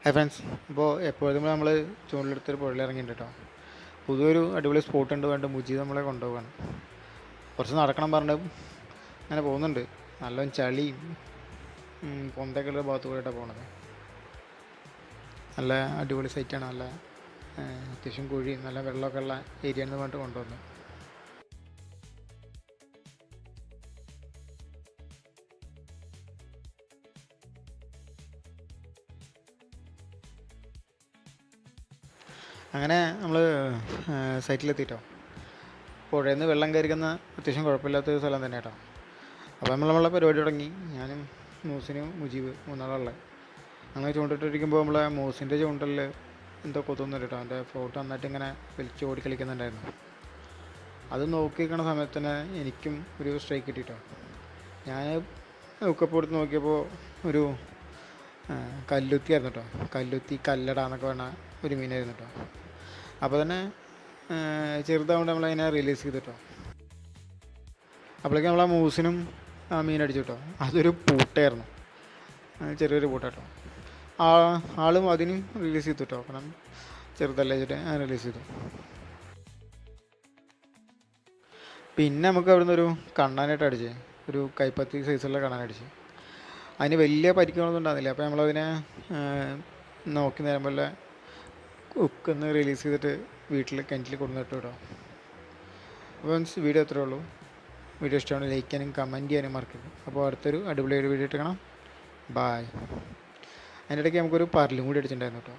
Hi friends. ഇപ്പോൾ എപ്പോഴും നമ്മൾ ചൂണ്ടിലെടുത്തൊരു പുഴയിൽ ഇറങ്ങിയിട്ടുണ്ട് കേട്ടോ. പുതിയൊരു അടിപൊളി സ്പോട്ട് ഉണ്ട് വേണ്ട മുജീദ് നമ്മളെ കൊണ്ടുപോകാണ്. കുറച്ച് നടക്കണം പറഞ്ഞ് അങ്ങനെ പോകുന്നുണ്ട്. നല്ല ചളിയും പൊന്തൊക്കെയുള്ള ഭാഗത്ത് കൂടെയായിട്ടാണ് പോണത്. നല്ല അടിപൊളി സൈറ്റാണ്. നല്ല അത്യാവശ്യം കുഴിയും നല്ല വെള്ളമൊക്കെ ഉള്ള ഏരിയ എന്ന് പറഞ്ഞിട്ട് കൊണ്ടുവന്നു. അങ്ങനെ നമ്മൾ സൈറ്റിലെത്തിയിട്ടോ. പുഴയിൽ നിന്ന് വെള്ളം കയറിക്കുന്ന അത്യാവശ്യം കുഴപ്പമില്ലാത്തൊരു സ്ഥലം തന്നെ കേട്ടോ. അപ്പോൾ നമ്മളെ പരിപാടി തുടങ്ങി. ഞാനും മൂസിനും മുജീബ് മൂന്നാളുള്ളത്. അങ്ങനെ ചൂണ്ടിട്ടിരിക്കുമ്പോൾ നമ്മളെ മൂസിൻ്റെ ചൂണ്ടലിൽ എന്തോ കൊത്തുന്നില്ല കേട്ടോ. എൻ്റെ ഫ്ലോട്ട് നന്നായിട്ട് ഇങ്ങനെ വലിച്ച് ഓടി കളിക്കുന്നുണ്ടായിരുന്നു. അത് നോക്കി നിൽക്കുന്ന സമയത്ത് തന്നെ എനിക്കും ഒരു സ്ട്രൈക്ക് കിട്ടിയിട്ടോ. ഞാൻ ഹുക്കപ്പ് എടുത്ത് നോക്കിയപ്പോൾ ഒരു കല്ലുത്തി ആയിരുന്നു കേട്ടോ. കല്ലുത്തി കല്ലട എന്നൊക്കെ പറഞ്ഞ ഒരു മീനായിരുന്നു കേട്ടോ. അപ്പോൾ തന്നെ ചെറുതാവുകൊണ്ട് നമ്മളതിനെ റിലീസ് ചെയ്തിട്ടോ. അപ്പോഴേക്കും നമ്മളെ മൂസിനും ആ മീൻ അടിച്ചു കേട്ടോ. അതൊരു പൂട്ടയായിരുന്നു, ചെറിയൊരു പൂട്ട കേട്ടോ. ആളും അതിനും റിലീസ് ചെയ്തു കേട്ടോ. കാരണം ചെറുതല്ലേ വെച്ചിട്ട് റിലീസ് ചെയ്തു. പിന്നെ നമുക്ക് അവിടുന്ന് ഒരു കണ്ണാനായിട്ട് അടിച്ച്, ഒരു കൈപ്പത്തി സൈസുള്ള കണ്ണാനടിച്ച്. അതിന് വലിയ പരിക്കുകളൊന്നും ഉണ്ടാകുന്നില്ല. അപ്പോൾ നമ്മളതിനെ നോക്കി നേരം പോലെ ഉക്കൊന്ന് റിലീസ് ചെയ്തിട്ട് വീട്ടിൽ കിണറ്റിൽ കൊണ്ടുവന്നിട്ട് വിടാം. അപ്പോൾ വീഡിയോ അത്രേ ഉള്ളൂ. വീഡിയോ ഇഷ്ടമാണ് ലൈക്ക് ചെയ്യാനും കമൻറ്റ് ചെയ്യാനും മറക്കരുത്. അപ്പോൾ അടുത്തൊരു അടിപൊളിയൊരു വീഡിയോ ഇട്ട് കാണാം. ബായ്. അതിൻ്റെ ഇടയ്ക്ക് നമുക്കൊരു പരലും കൂടി അടിച്ചിട്ടുണ്ടായിരുന്നു കേട്ടോ.